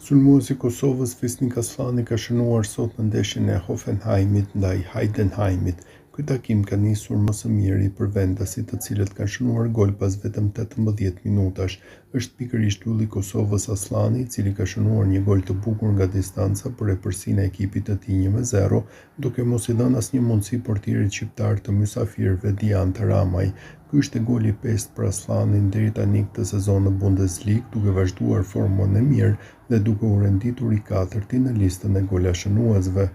Sulmuesi i Kosovës Fisnik Aslani ka shënuar sot në ndeshjen e Hoffenheimit ndaj Heidenheimit. Ky takim ka nisur më së miri për vendasit, të cilët kanë shënuar gol pas vetëm 18 minutash. Është pikërisht ylli i Kosovës Aslani, i cili ka shënuar një gol të bukur nga distanca për epërsinë e ekipit të tij 1-0, duke mos i dhënë asnjë mundësi portierit shqiptar të mysafirëve Dian Taramaj. Ky ishte goli i pestë për Aslanin deri tani këtë sezon në Bundesliga, duke vazhduar formën e mirë dhe duke u renditur i katërti në listën e golashënuesve.